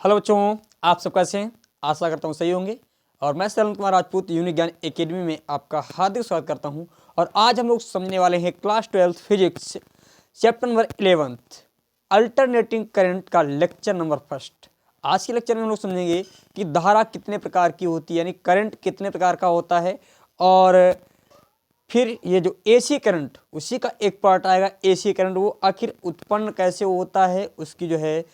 Hello बच्चों, आप सब कैसे हैं? आशा करता हूँ सही होंगे। और मैं शरण कुमार राजपूत यूनिक ज्ञान एकेडमी में आपका हार्दिक स्वागत करता हूँ। और आज हम लोग समझने वाले हैं class 12 physics chapter number 11 alternating current का लेक्चर नंबर फर्स्ट। आज के लेक्चर में हम लोग समझेंगे कि धारा कितने प्रकार की होती है, यानी करंट कितने प्रकार का होता है। और फिर ये जो एसी करंट, उसी का एक पार्ट आएगा एसी करंट, वो आखिर उत्पन्न कैसे होता है, उसकी जो है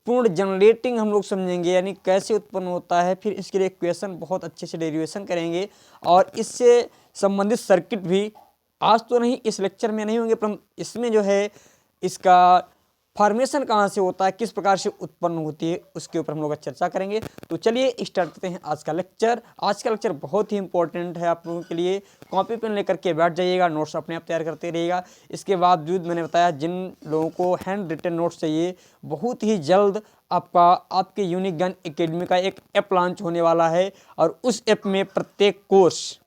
पूर्ण जनरेटिंग हम लोग समझेंगे, यानी कैसे उत्पन्न होता है। फिर इसके लिए इक्वेशन बहुत अच्छे से डेरिवेशन करेंगे और इससे संबंधित सर्किट भी आज तो नहीं, इस लेक्चर में नहीं होंगे, परंतु इसमें जो है इसका फॉर्मेशन कहाँ से होता है, किस प्रकार से उत्पन्न होती है, उसके ऊपर हम लोग चर्चा करेंगे। तो चलिए स्टार्ट करते हैं आज का लेक्चर। आज का लेक्चर बहुत ही इंपॉर्टेंट है आप लोगों के लिए। कॉपी पेन लेकर के बैठ जाइएगा, नोट्स अपने आप तैयार करते रहिएगा। इसके बावजूद मैंने बताया, जिन लोगों को हैंड रिटन नोट्स चाहिए, बहुत ही जल्द आपके यूनिक ज्ञान एकेडमी का एक ऐप लॉन्च होने वाला है। और उस ऐप में प्रत्येक कोर्स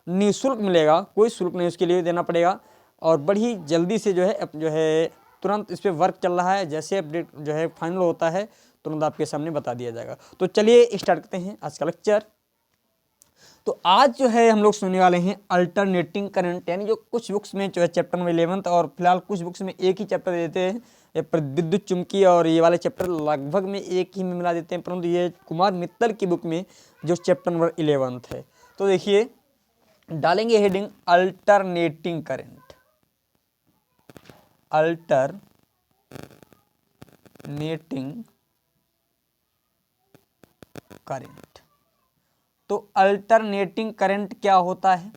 निःशुल्क मिलेगा, कोई शुल्क नहीं उसके लिए देना पड़ेगा। और बड़ी जल्दी से जो है तुरंत इस पर वर्क चल रहा है। जैसे अपडेट जो है फाइनल होता है तुरंत आपके सामने बता दिया जाएगा। तो चलिए स्टार्ट करते हैं आज का लेक्चर। तो आज जो है हम लोग सुनने वाले हैं अल्टरनेटिंग करंट, यानी जो कुछ बुक्स में जो है चैप्टर नंबर 11, और फिलहाल कुछ बुक्स में एक ही चैप्टर देते हैं, ये विद्युत चुम्बकीय, और ये वाले चैप्टर लगभग में एक ही में मिला देते हैं। परंतु ये कुमार मित्तल की बुक में जो चैप्टर नंबर 11 है, तो देखिए डालेंगे heading alternating current. Alternating current. तो अल्टरनेटिंग करंट क्या होता है?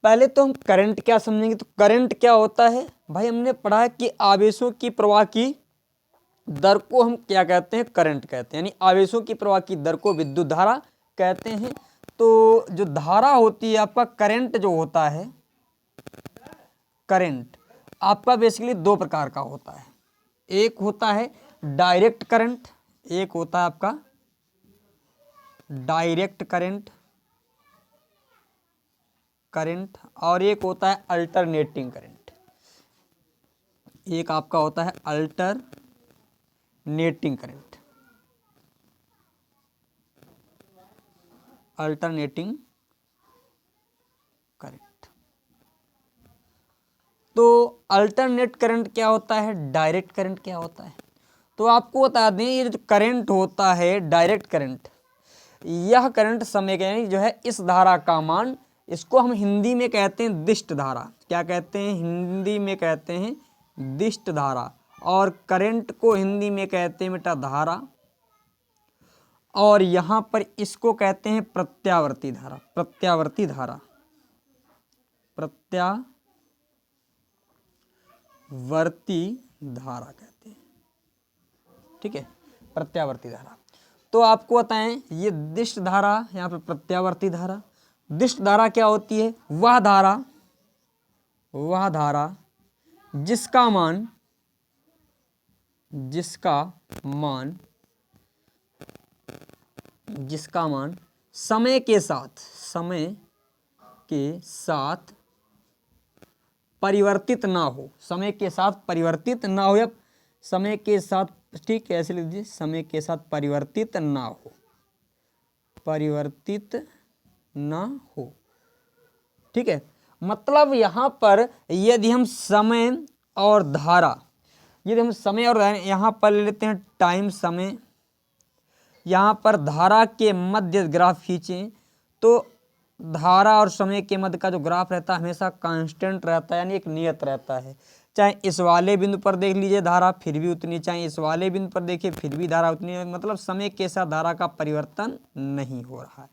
पहले तो हम करंट क्या समझेंगे। तो करंट क्या होता है भाई, हमने पढ़ा है कि आवेशों की प्रवाह की दर को हम क्या कहते हैं? करंट कहते हैं। यानी आवेशों की प्रवाह की दर को विद्युत धारा कहते हैं। तो जो धारा होती है आपका, करंट जो होता है, करंट आपका बेसिकली दो प्रकार का होता है। एक होता है डायरेक्ट करंट, एक होता है आपका डायरेक्ट करंट, और एक होता है अल्टरनेटिंग करंट। एक आपका होता है अल्टरनेटिंग करंट, अल्टरनेटिंग करंट। तो अल्टरनेट करंट क्या होता है, डायरेक्ट करंट क्या होता है? तो आपको बता दें, ये जो करंट होता है डायरेक्ट करंट, यह करंट समय का जो है इस धारा का मान, इसको हम हिंदी में कहते हैं दिष्ट धारा। क्या कहते हैं? हिंदी में कहते हैं दिष्ट धारा। और करंट को हिंदी में कहते हैं बेटा धारा। और यहां पर इसको कहते हैं प्रत्यावर्ती धारा, प्रत्यावर्ती धारा, प्रत्यावर्ती धारा कहते हैं। ठीक है, प्रत्यावर्ती धारा। तो आपको बताएं, ये दिष्ट धारा, यहाँ पर प्रत्यावर्ती धारा। दिष्ट धारा क्या होती है? वह धारा जिसका मान समय के साथ परिवर्तित ना हो, समय के साथ परिवर्तित ना हो, या समय के साथ, ठीक है ऐसे लिख दीजिए, समय के साथ परिवर्तित ना हो, ठीक है। मतलब यहां पर यदि हम समय और धारा, यहां पर ले लेते हैं टाइम समय, यहां पर धारा के मध्य ग्राफ खींचें, तो धारा और समय के मध्य का जो ग्राफ रहता है हमेशा कांस्टेंट रहता है, यानी एक नियत रहता है। चाहे इस वाले बिंदु पर देख लीजिए धारा, फिर भी उतनी, चाहे इस वाले बिंदु पर देखिए फिर भी धारा उतनी, मतलब समय के साथ धारा का परिवर्तन नहीं हो रहा है।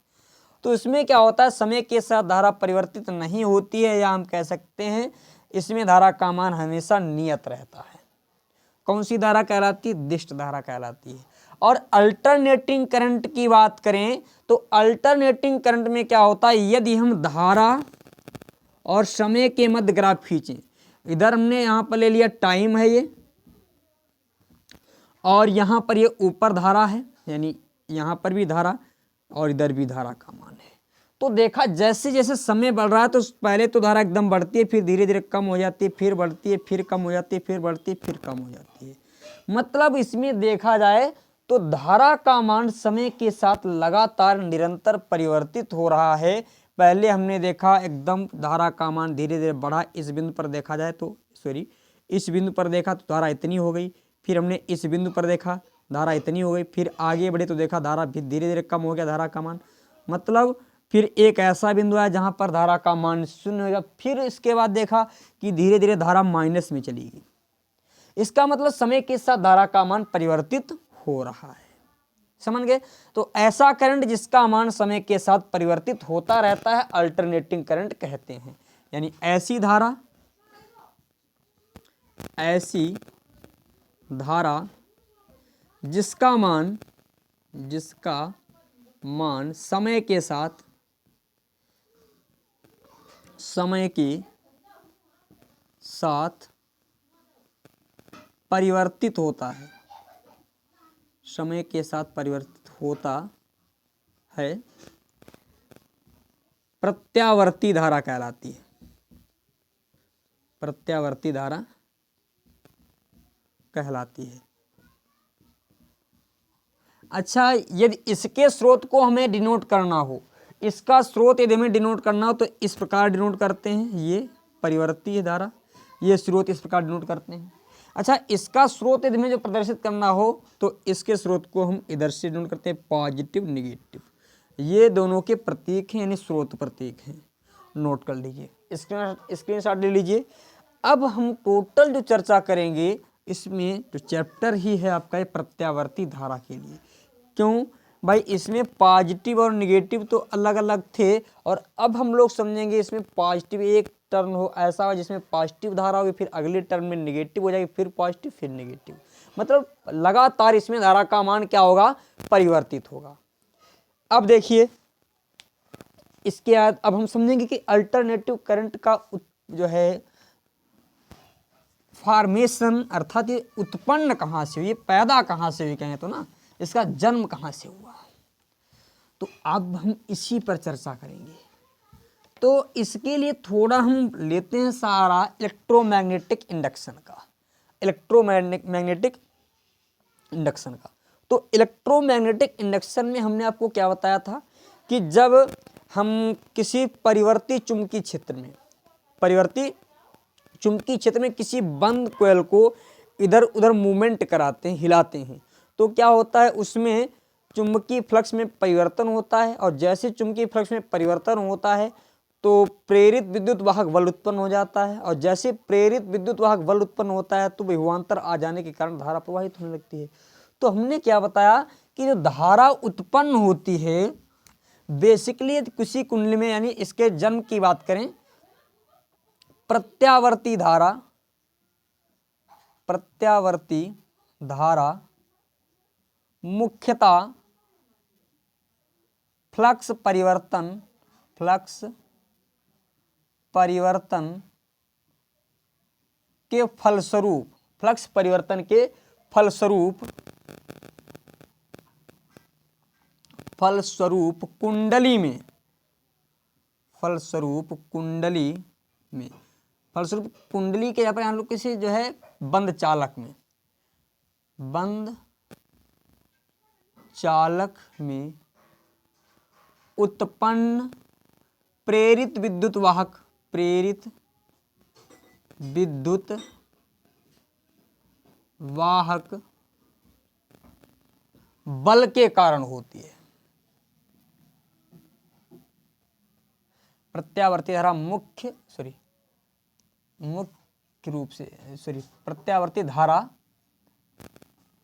तो इसमें क्या होता है, समय के साथ धारा परिवर्तित नहीं होती है, या हम कह सकते हैं इसमें धारा का मान हमेशा नियत रहता है। कौन सी धारा कहलाती है? दिष्ट धारा कहलाती है। और अल्टरनेटिंग करंट की बात करें तो अल्टरनेटिंग करंट में क्या होता है, यदि हम धारा और समय के मध्य ग्राफ खींचें, इधर हमने यहां पर ले लिया टाइम है ये, और यहां पर ये ऊपर धारा है, यानी यहां पर भी धारा और इधर भी धारा का मान है। तो देखा, जैसे जैसे समय बढ़ रहा है तो पहले तो धारा एकदम बढ़ती है, फिर धीरे धीरे कम हो जाती है, फिर बढ़ती है, फिर कम हो जाती है, फिर बढ़ती है, फिर कम हो जाती है। मतलब इसमें देखा जाए तो धारा का मान समय के साथ लगातार निरंतर परिवर्तित हो रहा है। पहले हमने देखा एकदम धारा का मान धीरे धीरे बढ़ा, इस बिंदु पर देखा जाए तो इस बिंदु पर देखा तो धारा इतनी हो गई, फिर हमने इस बिंदु पर देखा धारा इतनी हो गई, फिर आगे बढ़े तो देखा धारा फिर धीरे धीरे कम हो गया धारा का मान। मतलब फिर एक ऐसा बिंदु है जहाँ पर धारा का मान शून्य हो गया, फिर इसके बाद देखा कि धीरे धीरे धारा माइनस में चली गई। इसका मतलब समय के साथ धारा का मान परिवर्तित हो रहा है, समझ गए। तो ऐसा करंट जिसका मान समय के साथ परिवर्तित होता रहता है अल्टरनेटिंग करंट कहते हैं। यानी ऐसी धारा जिसका मान समय के साथ परिवर्तित होता है, समय के साथ परिवर्तित होता है, प्रत्यावर्ती धारा कहलाती है। प्रत्यावर्ती धारा कहलाती है। अच्छा, यदि इसके स्रोत को हमें डिनोट करना हो, इसका स्रोत यदि हमें डिनोट करना हो तो इस प्रकार डिनोट करते हैं, ये परिवर्ती है धारा, ये स्रोत इस प्रकार डिनोट करते हैं। अच्छा, इसका स्रोत यदि हमें जो प्रदर्शित करना हो तो इसके स्रोत को हम इधर से डिनोट करते हैं, पॉजिटिव निगेटिव। ये दोनों के प्रतीक हैं, यानी स्रोत प्रतीक हैं, नोट कर लीजिए, स्क्रीनशॉट ले लीजिए। अब हम टोटल जो चर्चा करेंगे इसमें जो चैप्टर ही है आपका ये प्रत्यावर्ती धारा के लिए। क्यों भाई, इसमें पॉजिटिव और निगेटिव तो अलग अलग थे, और अब हम लोग समझेंगे इसमें पॉजिटिव एक टर्म हो ऐसा हो जिसमें पॉजिटिव धारा होगी, फिर अगले टर्म में निगेटिव हो जाएगी, फिर पॉजिटिव फिर निगेटिव, मतलब लगातार इसमें धारा का मान क्या होगा, परिवर्तित होगा। अब देखिए इसके बाद अब हम समझेंगे कि अल्टरनेटिव करंट का जो है फॉर्मेशन अर्थात ये उत्पन्न कहाँ से हुई, ये पैदा कहाँ से हुई कहें तो ना, इसका जन्म कहाँ से हुआ। तो अब हम इसी पर चर्चा करेंगे। तो इसके लिए थोड़ा हम लेते हैं सारा इलेक्ट्रोमैग्नेटिक इंडक्शन का। तो इलेक्ट्रोमैग्नेटिक इंडक्शन में हमने आपको क्या बताया था कि जब हम किसी परिवर्ती चुंबकीय क्षेत्र में किसी बंद कॉइल को इधर उधर मूवमेंट कराते हैं, हिलाते हैं, तो क्या होता है, उसमें चुंबकीय फ्लक्स में परिवर्तन होता है, और जैसे चुंबकीय फ्लक्स में परिवर्तन होता है तो प्रेरित विद्युत वाहक बल उत्पन्न हो जाता है, और जैसे प्रेरित विद्युत वाहक बल उत्पन्न होता है तो विभवांतर आ जाने के कारण धारा प्रवाहित होने लगती है। तो हमने क्या बताया कि जो धारा उत्पन्न होती है बेसिकली किसी कुंडली में, यानी इसके जन्म की बात करें, प्रत्यावर्ती धारा मुख्यतः फ्लक्स परिवर्तन के फलस्वरूप कुंडली में के यहाँ पर हम लोग किसी जो है बंद चालक में उत्पन्न प्रेरित विद्युत वाहक बल के कारण होती है। प्रत्यावर्ती धारा प्रत्यावर्ती धारा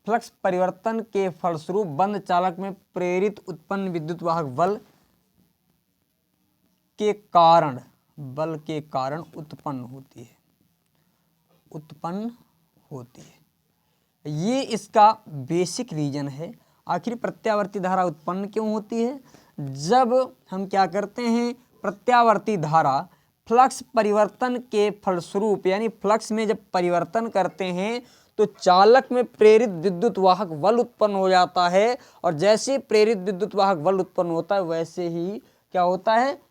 फ्लक्स परिवर्तन के फलस्वरूप बंद चालक में प्रेरित उत्पन्न विद्युत वाहक बल के कारण उत्पन्न होती है। ये इसका बेसिक रीजन है। आखिर प्रत्यावर्ती धारा उत्पन्न क्यों होती है? जब हम क्या करते हैं, प्रत्यावर्ती धारा फ्लक्स परिवर्तन के फलस्वरूप, यानी फ्लक्स में जब परिवर्तन करते हैं तो चालक में प्रेरित विद्युत वाहक बल उत्पन्न हो जाता है, और जैसे प्रेरित विद्युत वाहक बल उत्पन्न होता है वैसे ही क्या होता है,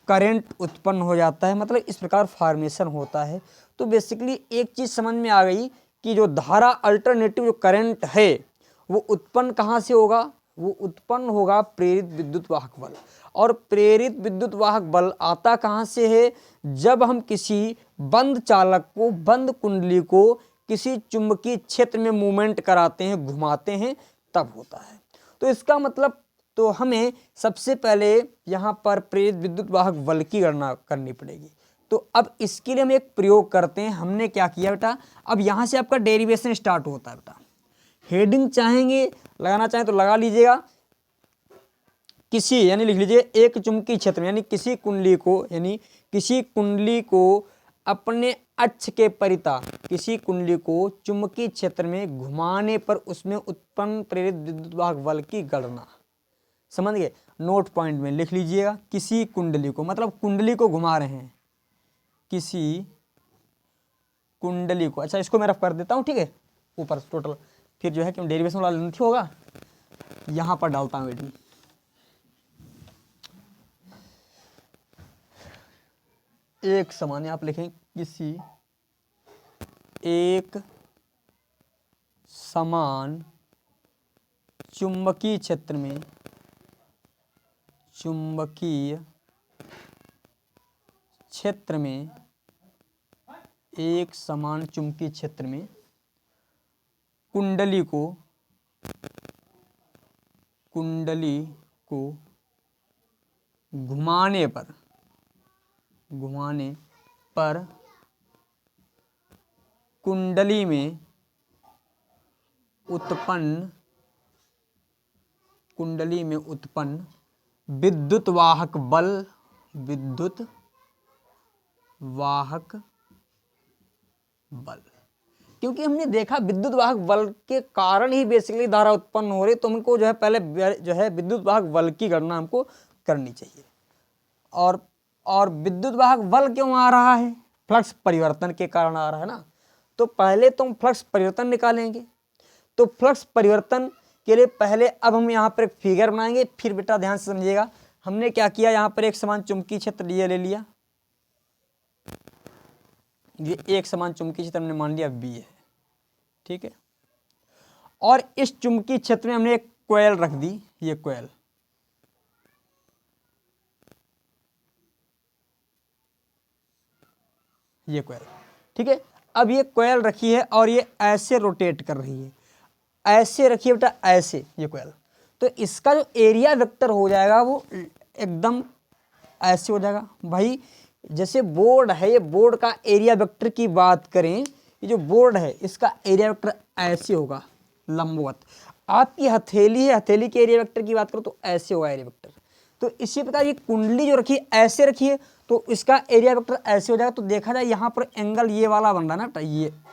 करंट उत्पन्न हो जाता है। मतलब इस प्रकार फॉर्मेशन होता है। तो बेसिकली एक चीज समझ में आ गई कि जो धारा अल्टरनेटिव जो करंट है वो उत्पन्न कहाँ से होगा, वो उत्पन्न होगा प्रेरित विद्युत वाहक बल। और प्रेरित विद्युत वाहक बल आता कहाँ से है, जब हम किसी बंद चालक को, बंद कुंडली को किसी चुंबकीय क्षेत्र में मूवमेंट कराते हैं, घुमाते हैं, तब होता है। तो इसका मतलब तो हमें सबसे पहले यहाँ पर प्रेरित विद्युत वाहक बल की गणना करनी पड़ेगी। तो अब इसके लिए हम एक प्रयोग करते हैं। हमने क्या किया बेटा, अब यहाँ से आपका डेरिवेशन स्टार्ट होता है बेटा। हेडिंग चाहेंगे लगाना चाहें तो लगा लीजिएगा, किसी यानी लिख लीजिए एक चुंबकीय क्षेत्र यानी किसी कुंडली को अपने अक्ष के परिता, किसी कुंडली को चुंबकीय क्षेत्र में घुमाने पर उसमें उत्पन्न प्रेरित विद्युत वाहक बल की गणना। समझ गए, नोट पॉइंट में लिख लीजिएगा, किसी कुंडली को मतलब कुंडली को घुमा रहे हैं, किसी कुंडली को। अच्छा इसको मैं रफ कर देता हूँ, ठीक है, ऊपर टोटल, फिर जो है कि डेरिवेशन वाला लेंथ होगा, यहाँ पर डालता हूँ एडी। एक समान आप लिखें, किसी एक समान चुंबकीय क्षेत्र में, चुंबकीय क्षेत्र में, एक समान चुंबकीय क्षेत्र में कुंडली को घुमाने पर कुंडली में उत्पन्न विद्युत वाहक बल, क्योंकि हमने देखा विद्युत वाहक बल के कारण ही बेसिकली धारा उत्पन्न हो रही, तो हमको जो है पहले जो है विद्युत वाहक बल की गणना हमको करनी चाहिए। और विद्युत वाहक बल क्यों आ रहा है, फ्लक्स परिवर्तन के कारण आ रहा है ना। तो पहले तो हम फ्लक्स परिवर्तन निकालेंगे। तो फ्लक्स परिवर्तन के लिए पहले अब हम यहाँ पर एक फिगर बनाएंगे। फिर बेटा ध्यान से समझिएगा, हमने क्या किया, यहाँ पर एक समान चुंबकीय क्षेत्र ले लिया, ये एक समान चुंबकीय क्षेत्र हमने मान लिया बी है, ठीक है। और इस चुंबकीय क्षेत्र में हमने एक कॉइल रख दी, ये कॉइल, ये कॉइल, ठीक है। अब ये कॉइल रखी है और ये ऐसे रोटेट कर रही है, ऐसे रखिए बेटा, ऐसे ये कॉइल। तो इसका जो एरिया वेक्टर हो जाएगा वो एकदम ऐसे हो जाएगा भाई। जैसे बोर्ड है, ये बोर्ड का एरिया वेक्टर की बात करें, ये जो बोर्ड है इसका एरिया वेक्टर ऐसे होगा, लंबवत। आपकी हथेली है, हथेली के एरिया वेक्टर की बात करो तो ऐसे होगा एरिया वेक्टर। तो इसी प्रकार ये कुंडली जो रखी ऐसे रखिए तो इसका एरिया वेक्टर ऐसे हो जाएगा। तो देखा जाए यहाँ पर एंगल ये वाला बन रहा है ना,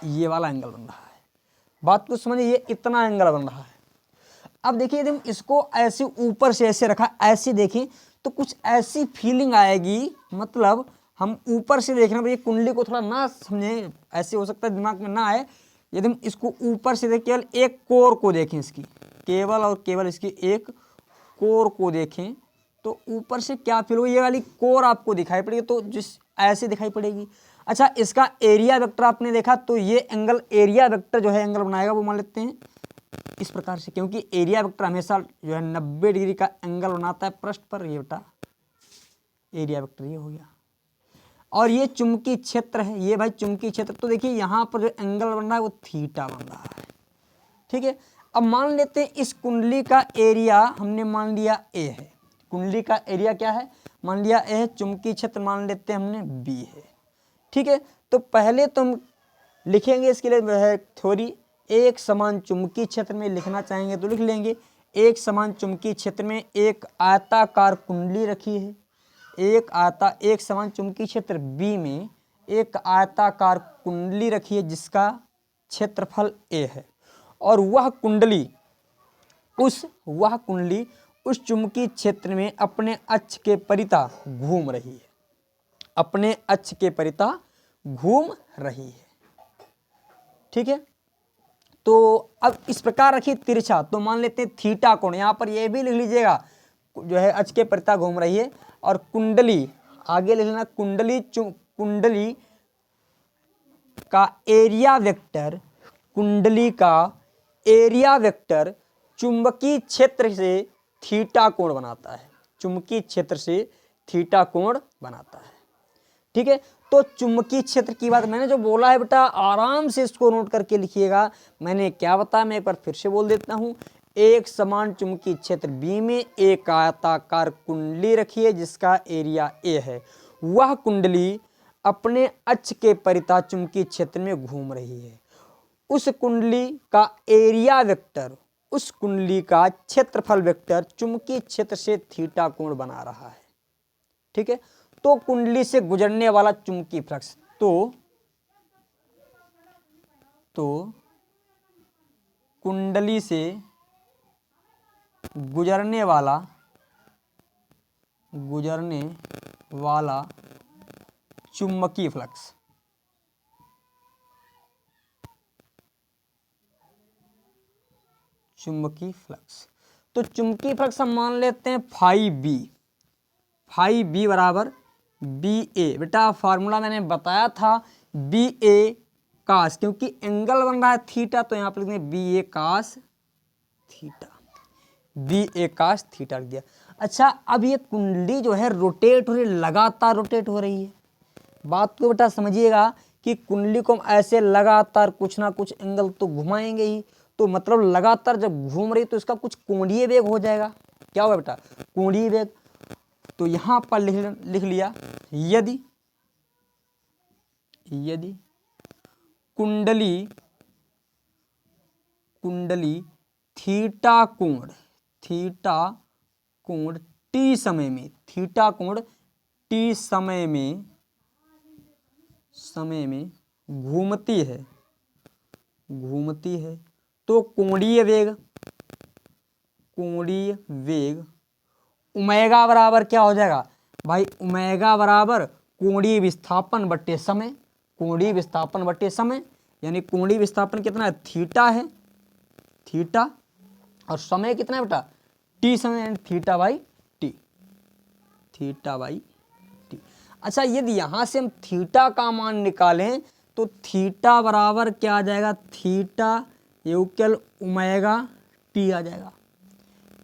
ये वाला एंगल बन रहा है। बात को समझिए, ये इतना एंगल बन रहा है। अब देखिए यदि हम इसको ऐसे ऊपर से ऐसे रखा, ऐसे देखें तो कुछ ऐसी फीलिंग आएगी, मतलब हम ऊपर से देख रहे हैं, ये कुंडली को थोड़ा ना समझे, ऐसे हो सकता है दिमाग में ना आए। यदि हम इसको ऊपर से देख, केवल एक कोर को देखें, इसकी केवल और केवल इसकी एक कोर को देखें तो ऊपर से क्या फील हो, ये वाली कोर आपको दिखाई पड़ेगी, तो जिस ऐसे दिखाई पड़ेगी। अच्छा इसका एरिया वेक्टर आपने देखा, तो ये एंगल एरिया वेक्टर जो है एंगल बनाएगा वो मान लेते हैं इस प्रकार से, क्योंकि एरिया वेक्टर हमेशा जो है 90 डिग्री का एंगल बनाता है पृष्ठ पर। ये बेटा एरिया वेक्टर ये हो गया। और ये चुंबकीय क्षेत्र है, ये भाई चुंबकीय क्षेत्र। तो देखिए यहाँ पर जो एंगल बन रहा है वो थीटा बन रहा है, ठीक है। अब मान लेते हैं इस कुंडली का एरिया हमने मान लिया ए है, कुंडली का एरिया क्या है मान लिया ए है, चुंबकीय क्षेत्र मान लेते हैं हमने बी है, ठीक है। तो पहले तो हम लिखेंगे इसके लिए है थ्योरी, एक समान चुंबकीय क्षेत्र में लिखना चाहेंगे तो लिख लेंगे, एक समान चुंबकीय क्षेत्र में एक आयताकार कुंडली रखी है, एक समान चुंबकीय क्षेत्र बी में एक आयताकार कुंडली रखी है जिसका क्षेत्रफल ए है। और वह कुंडली उस चुंबकीय क्षेत्र में अपने अक्ष के परिता घूम रही है, अपने अक्ष के परिता घूम रही है, ठीक है। तो अब इस प्रकार रखिए तिरछा, तो मान लेते हैं थीटा कोण, यहाँ पर ये भी लिख लीजिएगा जो है अक्ष के परिता घूम रही है। और कुंडली आगे लिख लेना, कुंडली का एरिया वेक्टर कुंडली का एरिया वेक्टर चुंबकीय क्षेत्र से थीटा कोण बनाता है, चुंबकीय क्षेत्र से थीटा कोण बनाता है। ठीक है, तो चुंबकीय क्षेत्र की बात मैंने जो बोला है बेटा आराम से इसको नोट करके लिखिएगा। मैंने क्या बताया मैं एक बार फिर से बोल देता हूं। एक समान चुंबकीय क्षेत्र बी में एक आयताकार कुंडली रखिए जिसका एरिया ए है। वह कुंडली अपने अक्ष के परितः चुंबकीय क्षेत्र में घूम रही है। उस कुंडली का एरिया वेक्टर, उस कुंडली का क्षेत्रफल वेक्टर चुंबकीय क्षेत्र से थीटा कोण बना रहा है। ठीक है, तो कुंडली से गुजरने वाला चुंबकीय फ्लक्स, तो कुंडली से गुजरने वाला चुंबकीय फ्लक्स, तो चुंबकीय फ्लक्स हम मान लेते हैं फाई बी बराबर बी ए। बेटा फार्मूला मैंने बताया था बी ए कास, क्योंकि एंगल बन रहा है थीटा तो यहाँ पर लिखते हैं बी ए कास थीटा, बी ए कास थीटा लिख दिया। अच्छा, अब ये कुंडली जो है रोटेट हो रही है, लगातार रोटेट हो रही है। बात को बेटा समझिएगा कि कुंडली को हम ऐसे लगातार कुछ ना कुछ एंगल तो घुमाएंगे ही, तो मतलब लगातार जब घूम रही तो इसका कुछ कोणीय वेग हो जाएगा। क्या होगा बेटा? कोणीय वेग। तो यहां पर लिख लिया यदि कुंडली थीटा कोण टी समय में, थीटा कोण टी समय में घूमती है तो कोणीय वेग ओमेगा बराबर क्या हो जाएगा भाई? ओमेगा बराबर कोणीय विस्थापन बट्टे समय, कोणीय विस्थापन बट्टे समय, यानी कोणीय विस्थापन कितना है? थीटा है, थीटा, और समय कितना है बेटा? टी समय, यानी theta by T, theta by T. अच्छा, यदि यहां से हम थीटा का मान निकालें तो थीटा बराबर क्या आ जाएगा? थीटा इक्वल ओमेगा टी आ जाएगा।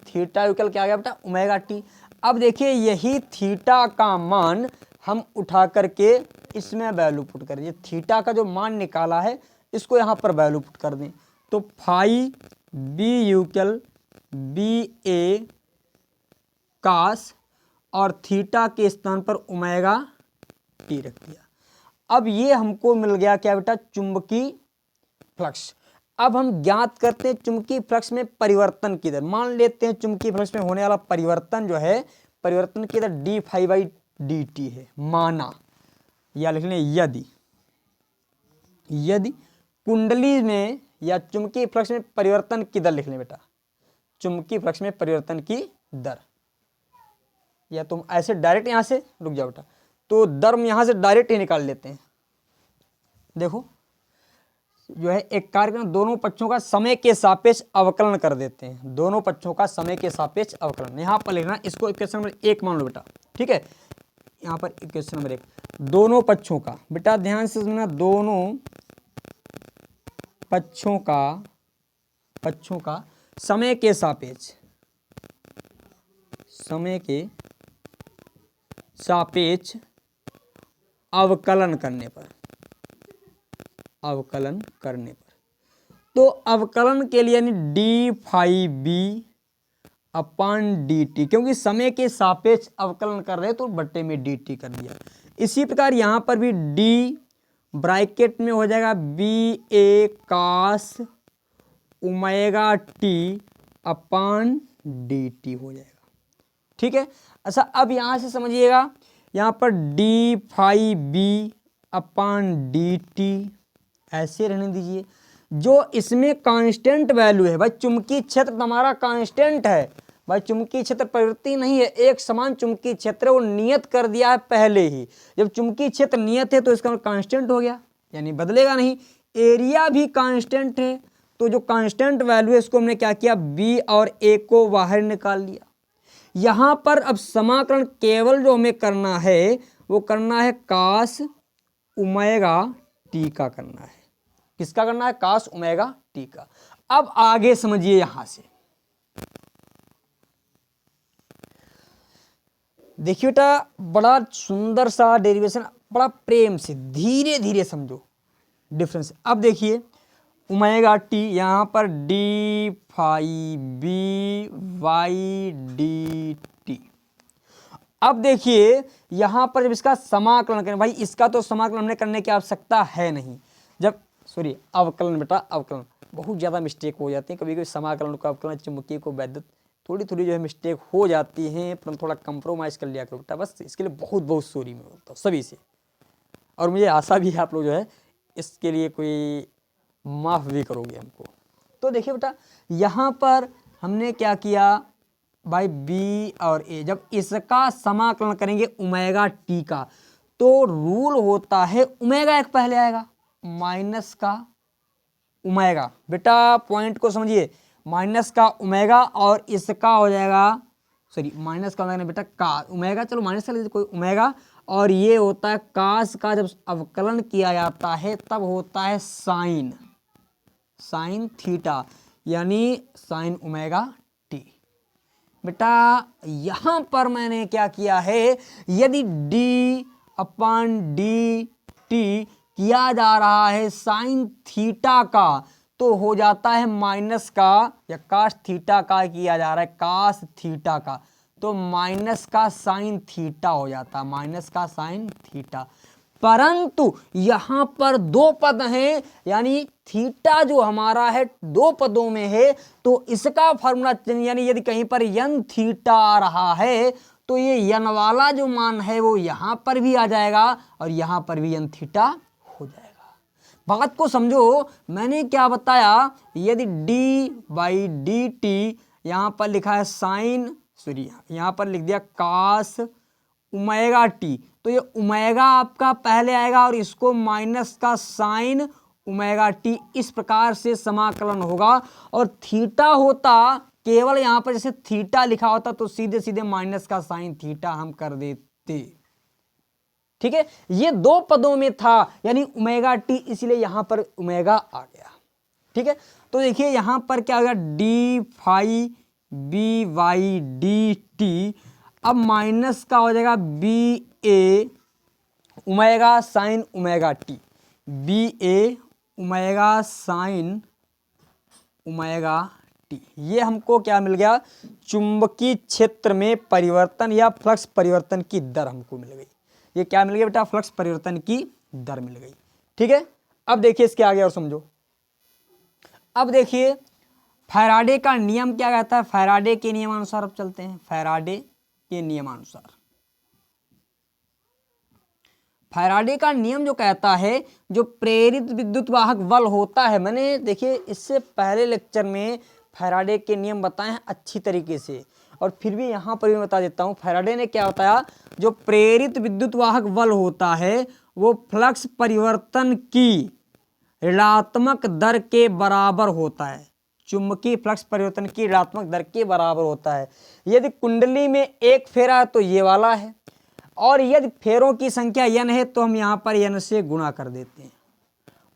थीटा इक्वल क्या आ गया बेटा? Omega T. अब देखिए यही थीटा का मान हम उठा करके इसमें वैल्यू पुट कर दीजिए। थीटा का जो मान निकाला है इसको यहाँ पर वैल्यू पुट कर दें तो फाई बी इक्वल बी ए कास और थीटा के स्थान पर ओमेगा टी रख दिया। अब ये हमको मिल गया क्या बेटा? चुंबकीय फ्लक्स। अब हम ज्ञात करते हैं चुंबकीय फ्लक्स में परिवर्तन की दर। मान लेते हैं चुंबकीय फ्लक्स में होने वाला परिवर्तन जो है, परिवर्तन की दर D phi by D T है, माना, या लिख लें यदि कुंडली में या चुंबकीय फ्लक्स में परिवर्तन की दर लिख लें बेटा, चुंबकीय फ्लक्स में परिवर्तन की दर, या तुम ऐसे डायरेक्ट यहां से रुक जाओ बेटा, तो दर हम यहां से डायरेक्ट ही निकाल लेते हैं। देखो जो है एक कार्यक्रम, दोनों पक्षों का समय के सापेक्ष अवकलन कर देते हैं, दोनों पक्षों का समय के सापेक्ष अवकलन। यहां पर लिखना, इसको इक्वेशन नंबर 1 मान लो बेटा, ठीक है। यहां पर इक्वेशन नंबर 1 दोनों पक्षों का, बेटा ध्यान से सुनना, दोनों पक्षों का समय के सापेक्ष अवकलन करने पर, तो अवकलन के लिए यानी डी फाई बी अपान डी टी, क्योंकि समय के सापेक्ष अवकलन कर रहे तो बट्टे में डी टी कर दिया। इसी प्रकार यहां पर भी डी ब्रैकेट में हो जाएगा बी ए कास omega T upon D t हो जाएगा, ठीक है। अच्छा, अब यहां से समझिएगा, यहां पर डी फाई बी अपान डी टी ऐसे रहने दीजिए। जो इसमें कांस्टेंट वैल्यू है भाई, चुंबकीय क्षेत्र हमारा कांस्टेंट है भाई, चुंबकीय क्षेत्र प्रवृत्ति नहीं है, एक समान चुंबकीय क्षेत्र वो नियत कर दिया है पहले ही। जब चुंबकीय क्षेत्र नियत है तो इसका कांस्टेंट हो गया, यानी बदलेगा नहीं। एरिया भी कांस्टेंट है, तो जो कांस्टेंट वैल्यू है इसको हमने क्या किया? बी और ए को बाहर निकाल लिया। यहां पर अब समाकलन केवल जो हमें करना है वो करना है कास ओमेगा टी का करना है, किसका करना है, cos ओमेगा टी का। अब आगे समझिए, यहां से देखिए बेटा, बड़ा सुंदर सा डेरिवेशन, बड़ा प्रेम से धीरे धीरे समझो डिफरेंस। अब देखिए ओमेगा टी, यहाँ पर d phi by D T. अब देखिए यहाँ पर जब इसका समाकलन करें, भाई इसका तो समाकलन हमने करने की आवश्यकता है नहीं, जब सॉरी अवकलन बेटा, अवकलन बहुत ज़्यादा मिस्टेक हो जाती है कभी कभी, समाकलन को अवकलन, चुंबकीय को वैद्युत, थोड़ी थोड़ी जो है मिस्टेक हो जाती हैं, पर थोड़ा कंप्रोमाइज़ कर लिया करो बेटा, बस इसके लिए बहुत बहुत सॉरी मैं बोलता हूँ सभी से। और मुझे आशा भी है आप लोग जो है इसके लिए कोई माफ़ भी करोगे हमको। तो देखिए बेटा, यहाँ पर हमने क्या किया भाई, बी और ए, जब इसका समाकलन करेंगे ओमेगा टी का, तो रूल होता है ओमेगा एक पहले आएगा, माइनस का ओमेगा, बेटा पॉइंट को समझिए, माइनस का ओमेगा और इसका हो जाएगा, सॉरी माइनस का ओमेगा बेटा, का ओमेगा, चलो माइनस का लीजिए कोई ओमेगा, और ये होता है कास का, जब अवकलन किया जाता है तब होता है साइन, साइन थीटा, यानी साइन ओमेगा टी। बेटा यहां पर मैंने क्या किया है, यदि डी अपॉन डी टी किया जा रहा है साइन थीटा का, तो हो जाता है माइनस का, या कास थीटा का किया जा रहा है कास थीटा का, तो माइनस का साइन थीटा हो जाता है, माइनस का साइन थीटा। परंतु यहां पर दो पद हैं, यानी थीटा जो हमारा है दो पदों में है, तो इसका फॉर्मूला, यानी यदि कहीं पर यन थीटा आ रहा है तो ये यन वाला जो मान है वो यहां पर भी आ जाएगा और यहां पर भी यन थीटा हो जाएगा। बात को समझो, मैंने क्या बताया, यदि डी बाई डी टी, यहां पर लिखा है साइन, सॉरी यहां पर लिख दिया कास ओमेगा टी, तो ये ओमेगा आपका पहले आएगा और इसको माइनस का साइन ओमेगा टी, इस प्रकार से समाकलन होगा। और थीटा होता केवल यहाँ पर जैसे थीटा लिखा होता तो सीधे सीधे माइनस का साइन थीटा हम कर देते, ठीक है। ये दो पदों में था, यानी ओमेगा टी, इसलिए यहां पर ओमेगा आ गया, ठीक है। तो देखिए यहां पर क्या होगा, D phi by D T, अब माइनस का हो जाएगा B A omega sine omega T, B A omega sine omega T. ये हमको क्या मिल गया, चुंबकीय क्षेत्र में परिवर्तन या फ्लक्स परिवर्तन की दर हमको मिल गई। ये क्या मिल गया बेटा, फ्लक्स परिवर्तन की दर मिल गई, ठीक है। अब देखिए इसके आगे और समझो। अब देखिए फैराडे का नियम क्या कहता है, फैराडे के नियमानुसार अब चलते हैं, फैराडे के नियमानुसार। फैराडे का नियम जो कहता है, जो प्रेरित विद्युत वाहक बल होता है, मैंने देखिए इससे पहले लेक्चर में फैराडे के नियम बताए हैं अच्छी तरीके से, और फिर भी यहाँ पर भी बता देता हूँ। फैराडे ने क्या बताया, जो प्रेरित विद्युत वाहक बल होता है वो फ्लक्स परिवर्तन की ऋणात्मक दर के बराबर होता है, चुंबकीय फ्लक्स परिवर्तन की ऋणात्मक दर के बराबर होता है। यदि कुंडली में एक फेरा है तो ये वाला है, और यदि फेरों की संख्या n है तो हम यहाँ पर n से गुणा कर देते हैं।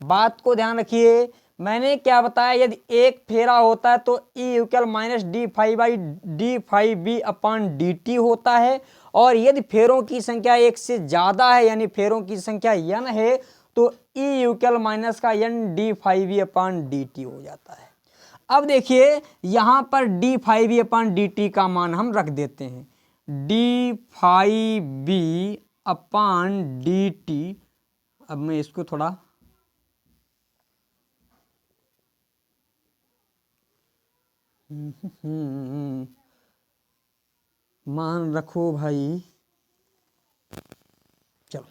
बात को ध्यान रखिए, मैंने क्या बताया, यदि एक फेरा होता है तो E equal minus d phi by d phi B upon d t होता है, और यदि फेरों की संख्या एक से ज़्यादा है, यानी फेरों की संख्या n है, तो E इक्वल माइनस का n d phi B upon d t हो जाता है। अब देखिए यहाँ पर d phi B upon d t का मान हम रख देते हैं, d phi B upon d T. अब मैं इसको थोड़ा मान रखो भाई, चलो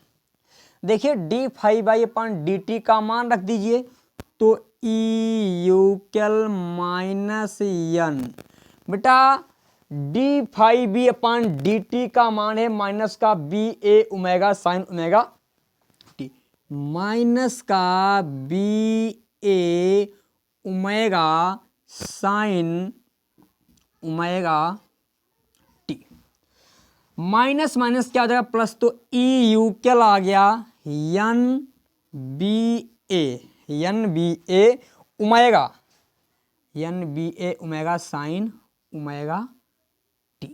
देखिए d five by upon d t का मान रख दीजिए, तो ई यूकल माइनस एन, बेटा d five B upon d t का मान है माइनस का B A omega sine omega T, minus का B A omega sine omega T, minus minus क्या हो जाएगा प्लस, तो ई यू क्या आ गया, N B A, N B A omega, N B A omega sine omega T.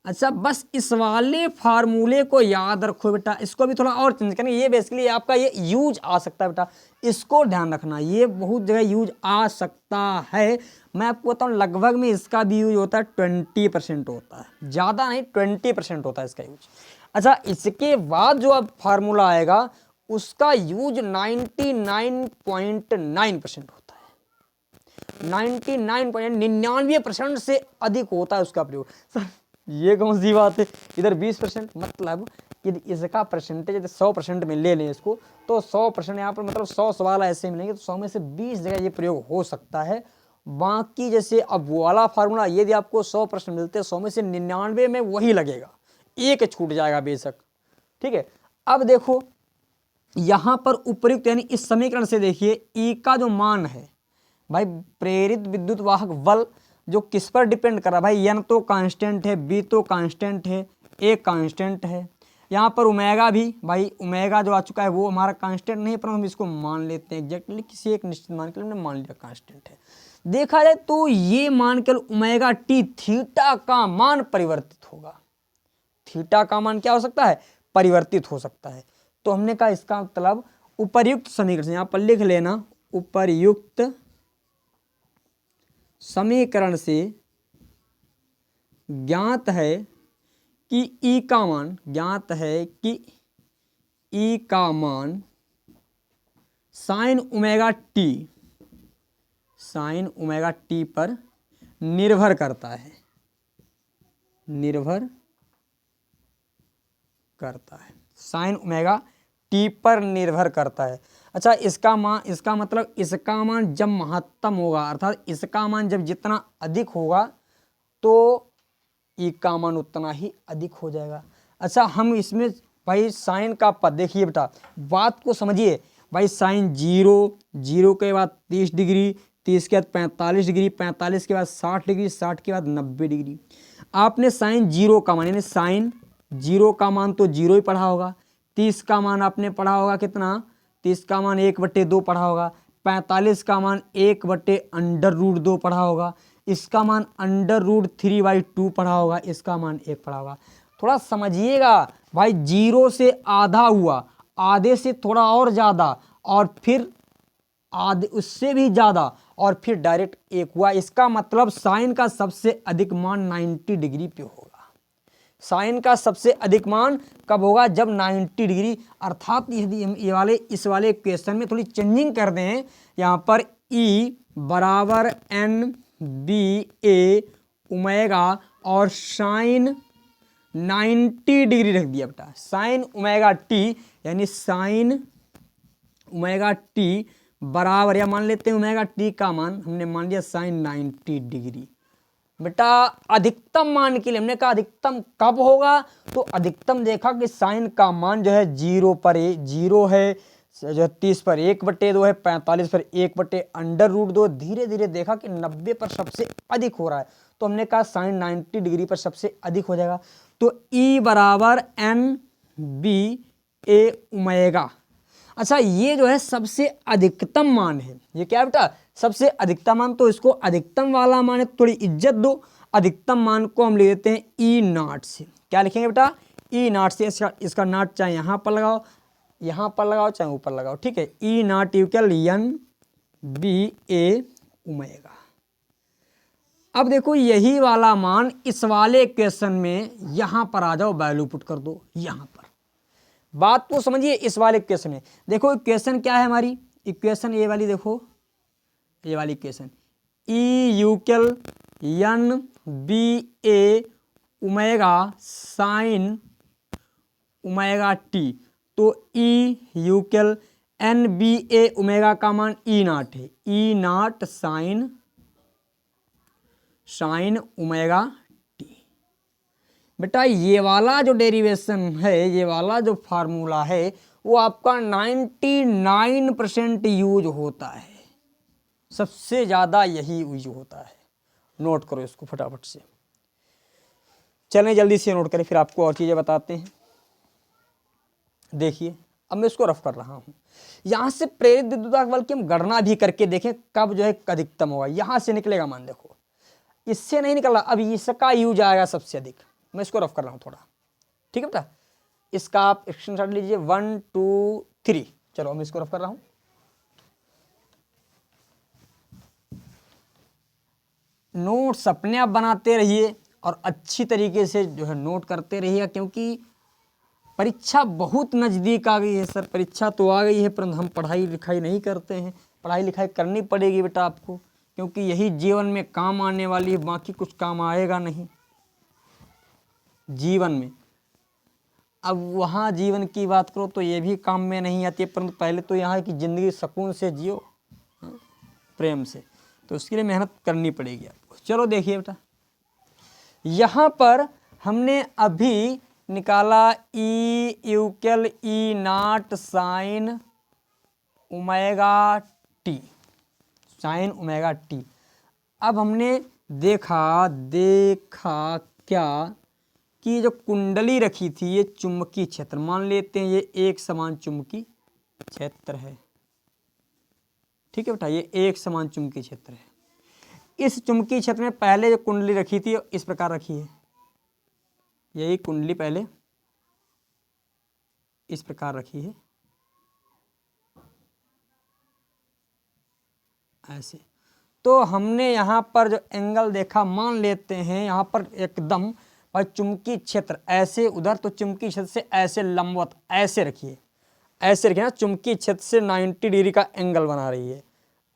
अच्छा, बस इस वाले फार्मूले को याद रखो बेटा, इसको भी थोड़ा और चेंज करेंगे। ये बेसिकली आपका ये यूज आ सकता है बेटा, इसको ध्यान रखना, ये बहुत जगह यूज आ सकता है। मैं आपको बताऊँ लगभग में इसका भी यूज होता है 20% होता है, ज़्यादा नहीं 20% होता है इसका यूज। अच्छा, इसके बाद जो अब फार्मूला आएगा उसका यूज 99.9% होता है, 99% से अधिक होता है उसका प्रयोग। सर ये कौन सी बात है, इधर 20%, मतलब यदि इसका परसेंटेज यदि 100% में ले लें इसको, तो 100% यहाँ पर मतलब 100 सवाल ऐसे मिलेंगे, तो 100 में से 20 जगह ये प्रयोग हो सकता है। बाकी जैसे अब वो वाला फार्मूला यदि आपको 100% मिलते हैं, 100 में से 99 में वही लगेगा, एक छूट जाएगा बेशक। ठीक है, अब देखो यहाँ पर उपयुक्त यानी इस समीकरण से देखिए ई का जो मान है भाई, प्रेरित विद्युत वाहक बल जो किस पर डिपेंड कर रहा है भाई, एन तो कांस्टेंट है, बी तो कांस्टेंट है, ए कांस्टेंट है। यहाँ पर ओमेगा भी भाई, ओमेगा जो आ चुका है वो हमारा कांस्टेंट नहीं है, पर हम इसको मान लेते हैं एग्जैक्टली, किसी एक निश्चित मान के लिए हमने मान लिया कांस्टेंट है। देखा जाए तो ये मान के ओमेगा टी थीटा का मान परिवर्तित होगा, थीटा का मान क्या हो सकता है, परिवर्तित हो सकता है। तो हमने कहा इसका मतलब उपर्युक्त समीकरण से यहाँ पर लिख लेना, उपर्युक्त समीकरण से ज्ञात है कि ई का मान, ज्ञात है कि ई का मान sign omega T, sign omega T पर निर्भर करता है, निर्भर करता है, साइन ओमेगा टी पर निर्भर करता है। अच्छा, इसका मान, इसका मतलब इसका मान जब महत्तम होगा, अर्थात इसका मान जब जितना अधिक होगा तो ई का मान उतना ही अधिक हो जाएगा। अच्छा, हम इसमें भाई साइन का पद देखिए बेटा, बात को समझिए भाई, साइन 0, 0 के बाद 30 डिग्री, 30 के बाद 45 डिग्री, 45 के बाद 60 डिग्री, 60 के बाद 90 डिग्री। आपने साइन 0 का मान यानी साइन 0 का मान तो 0 ही पढ़ा होगा, 30 का मान आपने पढ़ा होगा कितना, 30 का मान 1/2 पढ़ा होगा, 45 का मान 1/√2 पढ़ा होगा, इसका मान √3/2 पढ़ा होगा, इसका मान 1 पढ़ा होगा। थोड़ा समझिएगा भाई, 0 से आधा हुआ, आधे से थोड़ा और ज़्यादा, और फिर आधे उससे भी ज़्यादा, और फिर डायरेक्ट 1 हुआ। इसका मतलब साइन का सबसे अधिक मान 90 डिग्री पे होगा। साइन का सबसे अधिक मान कब होगा, जब 90 डिग्री, अर्थात यदि हम ये वाले इस वाले इक्वेशन में थोड़ी चेंजिंग कर दें, यहाँ पर E बराबर एन बी ए ओमेगा और साइन 90 डिग्री रख दिया बेटा, साइन ओमेगा टी यानी साइन ओमेगा टी बराबर, या मान लेते हैं ओमेगा टी का मान हमने मान लिया साइन 90 डिग्री। बेटा अधिकतम मान के लिए हमने कहा अधिकतम कब होगा, तो अधिकतम देखा कि साइन का मान जो है 0 पर 0 है, जो 30 पर 1/2 है, 45 पर 1/√2, धीरे धीरे देखा कि 90 पर सबसे अधिक हो रहा है, तो हमने कहा साइन 90 डिग्री पर सबसे अधिक हो जाएगा। तो E बराबर एन बी ए ओमेगा। अच्छा, ये जो है सबसे अधिकतम मान है, ये क्या है बेटा, सबसे अधिकतम मान, तो इसको अधिकतम वाला मान है, थोड़ी इज्जत दो। अधिकतम मान को हम ले लेते हैं E0 से, क्या लिखेंगे बेटा, E0 से, इसका नॉट चाहे यहाँ पर लगाओ, यहाँ पर लगाओ, चाहे ऊपर लगाओ, ठीक है। E0 equal N B A omega. अब देखो यही वाला मान इस वाले इक्वेशन में यहाँ पर आ जाओ, वैल्यू पुट कर दो यहाँ पर। बात को समझिए, इस वाले इक्वेशन में देखो, इक्वेशन क्या है हमारी, इक्वेशन ये वाली देखो, ये वाली equation E equal N B A omega sine omega T, तो E equal N B A omega का मान E0 है, E0 साइन ओमेगा टी। बेटा ये वाला जो डेरिवेशन है, ये वाला जो फार्मूला है, वो आपका 99% यूज होता है, सबसे ज़्यादा यही यूज होता है। नोट करो इसको फटाफट से, चलें जल्दी से नोट करें, फिर आपको और चीज़ें बताते हैं। देखिए अब मैं इसको रफ कर रहा हूँ। यहाँ से प्रेरित विद्युत बल की हम गणना भी करके देखें कब जो है अधिकतम होगा। यहाँ से निकलेगा मान, देखो इससे नहीं निकल रहा, अब इसका यूज आएगा सबसे अधिक। मैं इसको रफ कर रहा हूँ थोड़ा, ठीक है बेटा। इसका आप स्क्रीनशॉट लीजिए 1 2 3। चलो मैं इसको रफ कर रहा हूँ। नोट्स अपने आप बनाते रहिए और अच्छी तरीके से जो है नोट करते रहिएगा, क्योंकि परीक्षा बहुत नज़दीक आ गई है। सर परीक्षा तो आ गई है परंतु हम पढ़ाई लिखाई नहीं करते हैं। पढ़ाई लिखाई करनी पड़ेगी बेटा आपको, क्योंकि यही जीवन में काम आने वाली है, बाकी कुछ काम आएगा नहीं जीवन में। अब वहाँ जीवन की बात करो तो ये भी काम में नहीं आती है, परंतु पहले तो यहाँ की ज़िंदगी सुकून से जियो, प्रेम से, तो उसके लिए मेहनत करनी पड़ेगी आपको। चलो देखिए बेटा, यहाँ पर हमने अभी निकाला E equal E not sign omega T, sign omega T. अब हमने देखा क्या कि जो कुंडली रखी थी ये चुंबकीय क्षेत्र, मान लेते हैं ये एक समान चुंबकीय क्षेत्र है, ठीक है बेटा, ये एक समान चुंबकीय क्षेत्र है। इस चुंबकीय क्षेत्र में पहले जो कुंडली रखी थी इस प्रकार रखी है, यही कुंडली पहले इस प्रकार रखी है ऐसे। तो हमने यहाँ पर जो एंगल देखा, मान लेते हैं यहाँ पर एकदम और चुंबकीय क्षेत्र ऐसे उधर, तो चुंबकीय क्षेत्र से ऐसे लंबवत ऐसे रखिए, ऐसे रखिए ना, चुंबकीय क्षेत्र से 90 डिग्री का एंगल बना रही है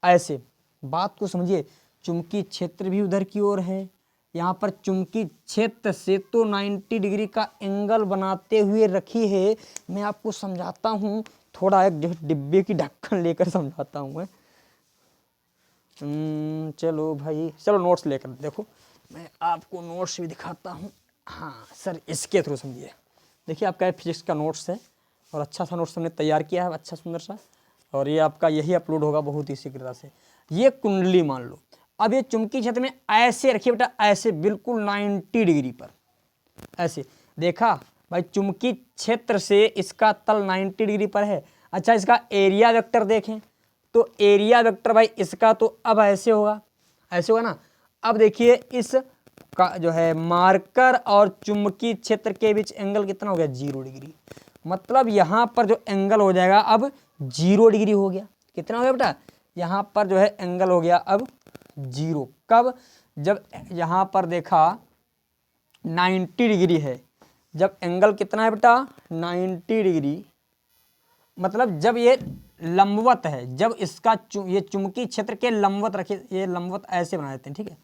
ऐसे। बात को समझिए, चुंबकीय क्षेत्र भी उधर की ओर है, यहाँ पर चुंबकीय क्षेत्र से तो 90 डिग्री का एंगल बनाते हुए रखी है। मैं आपको समझाता हूँ थोड़ा, एक जो डिब्बे की ढक्कन लेकर समझाता हूँ मैं। चलो भाई, चलो नोट्स लेकर देखो, मैं आपको नोट्स भी दिखाता हूँ। हाँ सर, इसके थ्रू समझिए। देखिए आपका फिजिक्स का नोट्स है और अच्छा सा नोट्स हमने तैयार किया है, अच्छा सुंदर सा, और ये आपका यही अपलोड होगा बहुत ही शीघ्रता से। ये कुंडली मान लो, अब ये चुंबकीय क्षेत्र में ऐसे रखिए बेटा, ऐसे बिल्कुल 90 डिग्री पर ऐसे। देखा भाई, चुंबकीय क्षेत्र से इसका तल 90 डिग्री पर है। अच्छा, इसका एरिया वेक्टर देखें तो एरिया वेक्टर भाई इसका तो अब ऐसे होगा, ऐसे होगा ना। अब देखिए इस का जो है मार्कर और चुंबकीय क्षेत्र के बीच एंगल कितना हो गया, 0 डिग्री। मतलब यहाँ पर जो एंगल हो जाएगा अब 0 डिग्री हो गया। कितना हो गया बेटा, यहाँ पर जो है एंगल हो गया अब 0। कब, जब यहाँ पर देखा 90 डिग्री है, जब एंगल कितना है बेटा 90 डिग्री, मतलब जब ये लंबवत है, जब इसका ये चुंबकीय क्षेत्र के लंबवत रखे, ये लंबवत ऐसे बना देते हैं, ठीक है।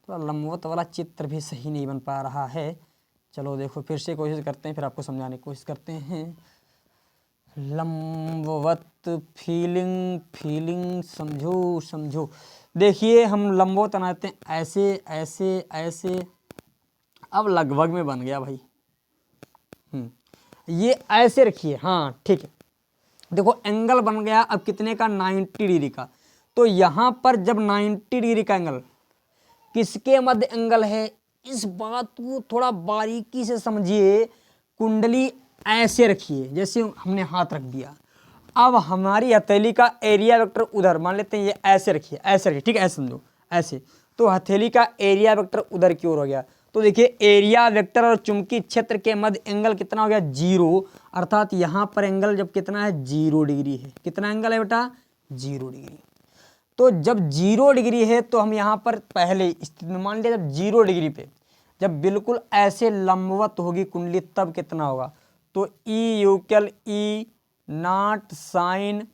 थोड़ा लंबवत वाला चित्र भी सही नहीं बन पा रहा है। चलो देखो फिर से कोशिश करते हैं, फिर आपको समझाने की कोशिश करते हैं। लंबवत फीलिंग समझो। देखिए हम लंबवत बनाते हैं ऐसे ऐसे ऐसे। अब लगभग में बन गया भाई। ये ऐसे रखिए, हाँ ठीक है। देखो एंगल बन गया अब कितने का, 90 डिग्री का। तो यहाँ पर जब 90 डिग्री का एंगल किसके मध्य एंगल है, इस बात को थोड़ा बारीकी से समझिए। कुंडली ऐसे रखिए, जैसे हमने हाथ रख दिया। अब हमारी हथेली का एरिया वेक्टर उधर, मान लेते हैं ये ऐसे रखिए, ऐसे रखिए, ठीक है, ऐसे समझो ऐसे। तो हथेली का एरिया वेक्टर उधर की ओर हो गया। तो देखिए एरिया वेक्टर और चुंबकीय क्षेत्र के मध्य एंगल कितना हो गया, 0। अर्थात यहाँ पर एंगल जब कितना है, 0 डिग्री है। कितना एंगल है बेटा, 0 डिग्री। तो जब 0 डिग्री है तो हम यहाँ पर पहले स्थिति में मान लिया, जब 0 डिग्री पे जब बिल्कुल ऐसे लंबवत होगी कुंडली तब कितना होगा, तो E equal E not sign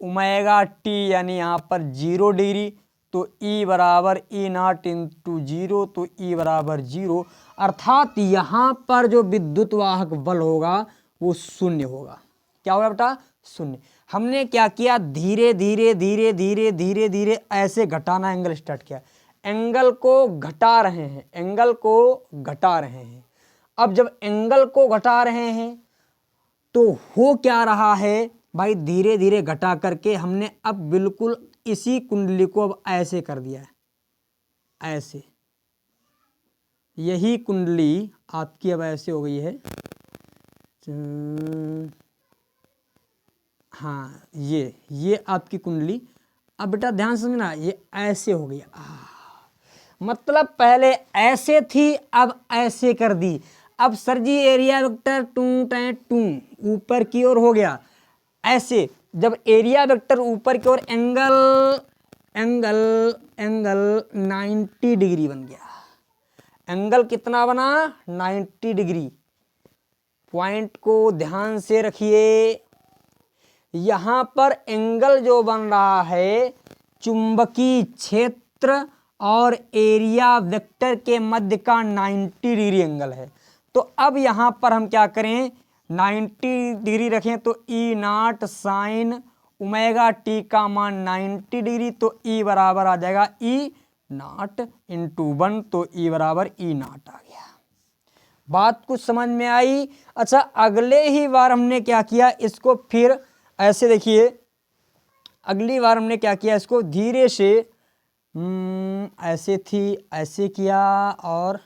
omega T, यानी यहाँ पर 0 डिग्री, तो ई बराबर ई नॉट इंटू 0, तो ई बराबर 0। अर्थात यहाँ पर जो विद्युत वाहक बल होगा वो शून्य होगा। क्या होगा बेटा, शून्य। हमने क्या किया, धीरे धीरे धीरे धीरे धीरे धीरे ऐसे घटाना एंगल स्टार्ट किया। एंगल को घटा रहे हैं, एंगल को घटा रहे हैं। अब जब एंगल को घटा रहे हैं तो हो क्या रहा है भाई, धीरे धीरे घटा करके हमने अब बिल्कुल इसी कुंडली को अब ऐसे कर दिया है, ऐसे। यही कुंडली आपकी अब ऐसे हो गई है, हाँ ये आपकी कुंडली। अब बेटा ध्यान से समझना, ये ऐसे हो गया, मतलब पहले ऐसे थी अब ऐसे कर दी। अब sir ji area vector to ऊपर की ओर हो गया ऐसे। जब एरिया वेक्टर ऊपर की ओर एंगल एंगल एंगल 90 डिग्री बन गया। एंगल कितना बना? 90 डिग्री। पॉइंट को ध्यान से रखिए, यहां पर एंगल जो बन रहा है चुंबकीय क्षेत्र और एरिया वेक्टर के मध्य का 90 डिग्री एंगल है। तो अब यहां पर हम क्या करें, 90 डिग्री रखें तो ई नॉट साइन ओमेगा टी का मान 90 डिग्री, तो ई बराबर आ जाएगा ई नॉट इंटू 1, तो ई बराबर ई नॉट आ गया। बात कुछ समझ में आई? अच्छा, अगले ही बार हमने क्या किया, इसको फिर ऐसे देखिए, अगली बार हमने क्या किया, इसको धीरे से ऐसे थी ऐसे किया और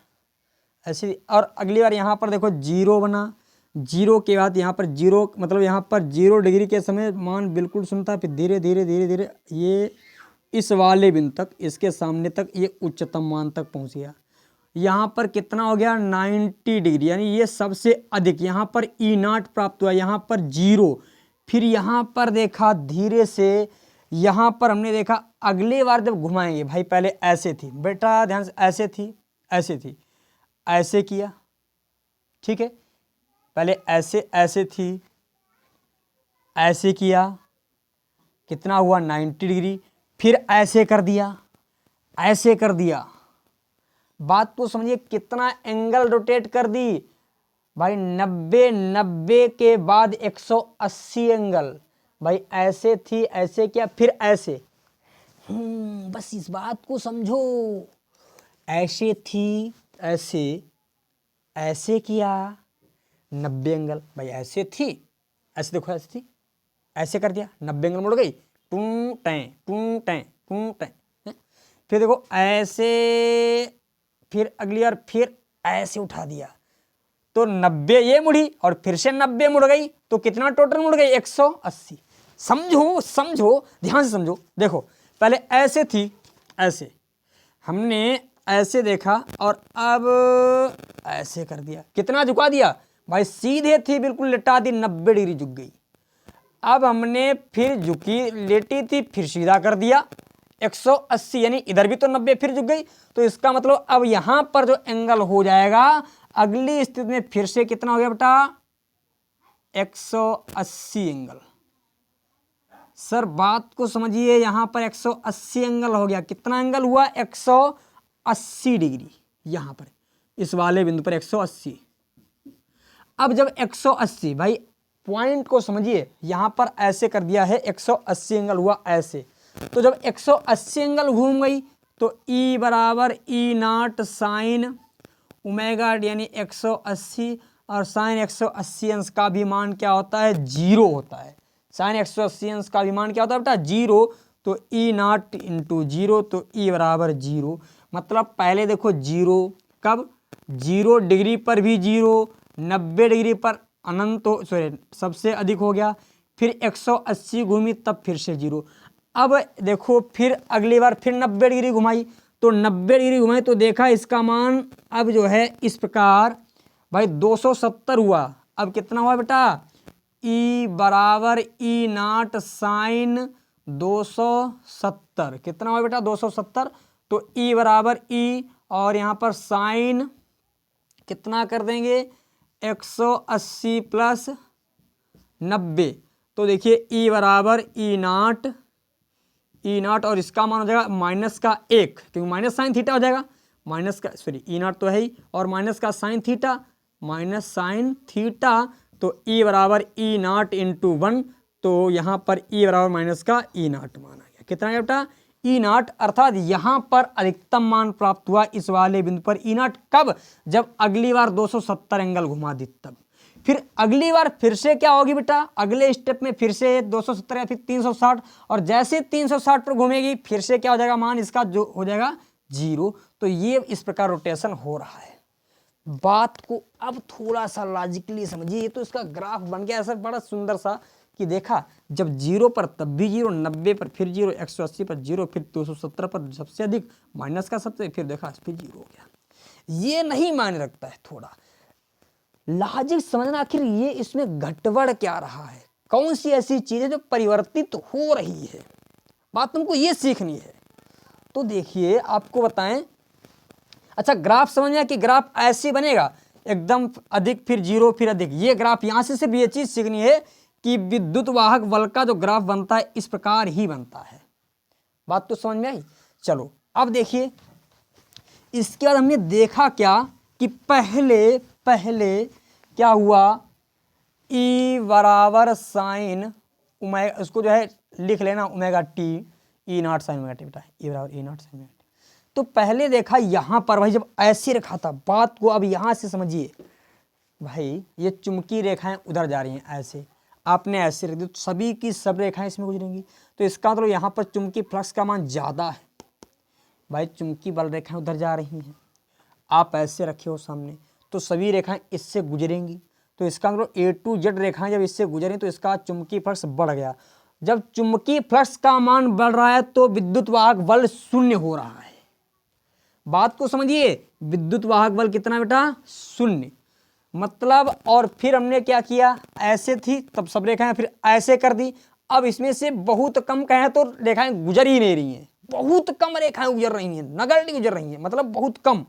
ऐसे, और अगली बार यहाँ पर देखो जीरो बना। जीरो के बाद यहाँ पर जीरो, मतलब यहाँ पर 0 डिग्री के समय मान बिल्कुल सुनता, फिर धीरे धीरे धीरे धीरे ये इस वाले बिंदु तक, इसके सामने तक ये उच्चतम मान तक पहुँच गया। यहाँ पर कितना हो गया 90 डिग्री, यानी ये सबसे अधिक। यहाँ पर ई नॉट प्राप्त हुआ, यहाँ पर 0। फिर यहाँ पर देखा धीरे से, यहाँ पर हमने देखा अगली बार जब घुमाएंगे, भाई पहले ऐसे थी बेटा, ध्यान से, ऐसे थी ऐसे थी, ऐसे किया, ठीक है, पहले ऐसे ऐसे थी, ऐसे किया, कितना हुआ 90 डिग्री, फिर ऐसे कर दिया, ऐसे कर दिया। बात को समझिए, कितना एंगल रोटेट कर दी भाई, 90 के बाद 180 एंगल। भाई ऐसे थी ऐसे किया, फिर ऐसे। बस इस बात को समझो, ऐसे थी ऐसे, ऐसे किया 90 एंगल। भाई ऐसे थी ऐसे, देखो ऐसे थी ऐसे कर दिया, 90 एंगल मुड़ गई, टू टैं। फिर देखो ऐसे, फिर अगली बार फिर ऐसे उठा दिया तो 90 ये मुड़ी और फिर से 90 मुड़ गई, तो कितना टोटल मुड़ गई 180। समझो समझो, ध्यान से समझो। देखो पहले ऐसे थी ऐसे, हमने ऐसे देखा और अब ऐसे कर दिया, कितना झुका दिया भाई, सीधे थी बिल्कुल लिटा दी, 90 डिग्री झुक गई। अब हमने फिर झुकी लेटी थी, फिर सीधा कर दिया 180, यानी इधर भी तो 90 फिर झुक गई। तो इसका मतलब अब यहां पर जो एंगल हो जाएगा अगली स्थिति में फिर से कितना हो गया बेटा 180 एंगल। सर बात को समझिए, यहां पर 180 एंगल हो गया, कितना एंगल हुआ 180 डिग्री, यहां पर इस वाले बिंदु पर 180। अब जब 180, भाई पॉइंट को समझिए, यहां पर ऐसे कर दिया है 180 एंगल हुआ ऐसे। तो जब 180 एंगल घूम गई तो E बराबर ई नॉट साइन ओमेगा यानी 180, और साइन 180 अंश का भी मान क्या होता है 0 होता है। साइन 180 अंश का भी मान क्या होता है बेटा 0, तो ई नॉट इंटू 0, तो E बराबर 0। मतलब पहले देखो 0 कब, 0 डिग्री पर भी 0, 90 डिग्री पर अनंत हो, सॉरी सबसे अधिक हो गया, फिर 180 घूमी तब फिर से 0। अब देखो फिर अगली बार फिर 90 डिग्री घुमाई, तो 90 डिग्री घुमाई तो देखा इसका मान अब जो है इस प्रकार, भाई 270 हुआ। अब कितना हुआ बेटा E बराबर ई नॉट साइन 270, कितना हुआ बेटा 270, तो E बराबर E और यहाँ पर साइन कितना कर देंगे 180 प्लस 90, तो देखिए E बराबर ई नॉट और इसका मान हो जाएगा माइनस का 1, क्योंकि माइनस साइन थीटा हो जाएगा, माइनस का सॉरी ई नॉट तो है ही, और माइनस का sine theta, minus sine theta, तो E बराबर ई नॉट इंटू 1, तो यहाँ पर E बराबर माइनस का ई नॉट मान आ गया। कितना है बेटा ई नॉट, अर्थात यहाँ पर अधिकतम मान प्राप्त हुआ इस वाले बिंदु पर ई नॉट। कब, जब अगली बार 270 एंगल घुमा दी तब। फिर अगली बार फिर से क्या होगी बेटा, अगले स्टेप में फिर से 270 या फिर 360, और जैसे 360 पर घूमेगी फिर से क्या हो जाएगा मान इसका जो हो जाएगा 0। तो ये इस प्रकार रोटेशन हो रहा है। बात को अब थोड़ा सा लॉजिकली समझिए, तो इसका ग्राफ बन गया ऐसा बड़ा सुंदर सा, कि देखा जब 0 पर तब भी 0, 90 पर फिर 0, 180 पर 0, फिर 270 पर सबसे अधिक माइनस का सबसे, फिर देखा फिर 0 हो गया। ये नहीं मायने रखता है, थोड़ा लॉजिक समझना आखिर ये इसमें गड़बड़ क्या रहा है, कौन सी ऐसी चीज है जो परिवर्तित हो रही है, बात तुमको ये सीखनी है। तो देखिए आपको बताएं, अच्छा ग्राफ समझ में कि ग्राफ ऐसे बनेगा एकदम अधिक फिर 0 फिर अधिक, ये ग्राफ यहां से सिर्फ ये चीज सीखनी है कि विद्युत वाहक बल का जो ग्राफ बनता है इस प्रकार ही बनता है। बात तो समझ में आई। चलो अब देखिए इसके बाद हमने देखा क्या कि पहले क्या हुआ, E बराबर साइन ओमेगा, उसको जो है लिख लेना omega T, E not sign omega T बेटा, E बराबर E not sign omega T. तो पहले देखा यहां पर भाई जब ऐसे रखा था, बात को अब यहां से समझिए भाई, ये चुंबकीय रेखाएं उधर जा रही हैं ऐसे, आपने ऐसे रख दी तो सभी की सब रेखाएं इसमें गुजरेंगी, तो इसका मतलब यहाँ पर चुंबकीय फ्लक्स का मान ज़्यादा है भाई, चुंबकीय बल रेखाएं उधर जा रही हैं, आप ऐसे रखे हो सामने तो सभी रेखाएं इससे गुजरेंगी, तो इसका मतलब A to Z रेखाएं जब इससे गुजरें तो इसका चुंबकीय फ्लक्स बढ़ गया। जब चुंबकीय फ्लक्स का मान बढ़ रहा है तो विद्युत वाहक बल शून्य हो रहा है। बात को समझिए, विद्युत वाहक बल कितना बेटा, शून्य। मतलब और फिर हमने क्या किया, ऐसे थी तब सब रेखाएं फिर ऐसे कर दी, अब इसमें से बहुत कम कहें तो रेखाएं गुजर ही नहीं रही हैं, बहुत कम रेखाएं गुजर रही हैं, नगण्य गुजर रही हैं, मतलब बहुत कम।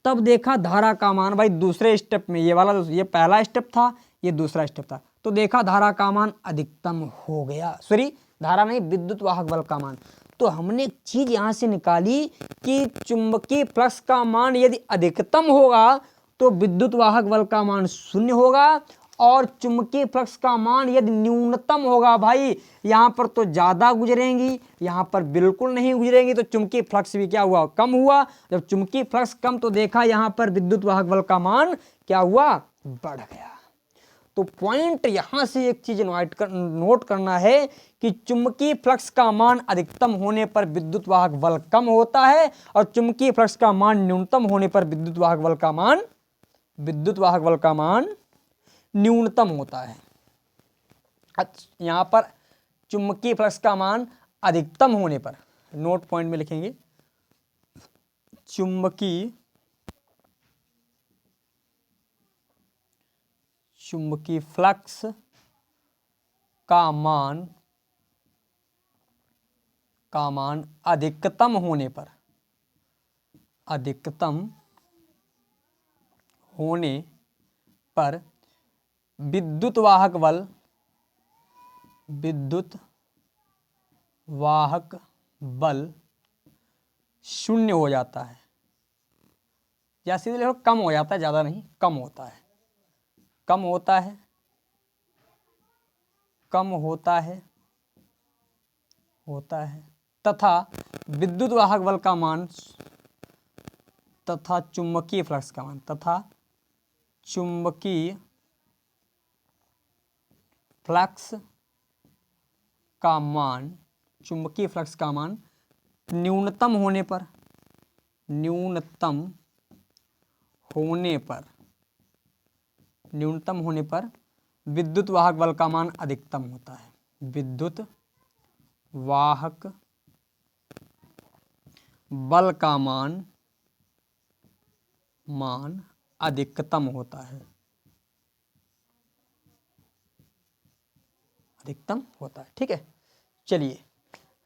तब देखा धारा का मान भाई दूसरे स्टेप में, ये वाला ये पहला स्टेप था, ये दूसरा स्टेप था, तो देखा धारा का मान अधिकतम हो गया, सॉरी धारा नहीं विद्युत वाहक बल का मान। तो हमने एक चीज यहां से निकाली कि चुंबकीय फ्लक्स का मान यदि अधिकतम होगा तो विद्युत वाहक बल का मान शून्य होगा, और चुंबकीय फ्लक्स का मान यदि न्यूनतम होगा भाई, यहां पर तो ज्यादा गुजरेंगी, यहां पर बिल्कुल नहीं गुजरेंगी, तो चुंबकीय फ्लक्स भी क्या हुआ, कम हुआ। जब चुंबकीय फ्लक्स कम तो देखा यहां पर विद्युत वाहक बल का मान क्या हुआ, बढ़ गया। तो पॉइंट यहां से एक चीज नोट करना है कि चुंबकीय फ्लक्स का मान अधिकतम होने पर विद्युत वाहक बल कम होता है, और चुंबकीय फ्लक्स का मान न्यूनतम होने पर विद्युत वाहक बल का मान न्यूनतम होता है। यहां पर चुंबकीय फ्लक्स का मान अधिकतम होने पर, नोट पॉइंट में लिखेंगे, चुंबकीय फ्लक्स का मान अधिकतम होने पर विद्युत वाहक बल शून्य हो जाता है, या सीधे लिखो कम हो जाता है, ज्यादा नहीं, कम होता है, तथा विद्युत वाहक बल का मान तथा चुंबकीय फ्लक्स का मान चुंबकीय फ्लक्स का मान न्यूनतम होने पर विद्युत वाहक बल का मान अधिकतम होता है, विद्युत वाहक बल का मान अधिकतम होता है, ठीक है। चलिए,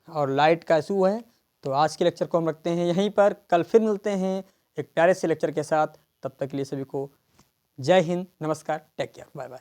और लाइट का इशू है तो आज के लेक्चर को हम रखते हैं यहीं पर, कल फिर मिलते हैं एक प्यारे से लेक्चर के साथ। तब तक के लिए सभी को जय हिंद, नमस्कार, टेक केयर, बाय बाय।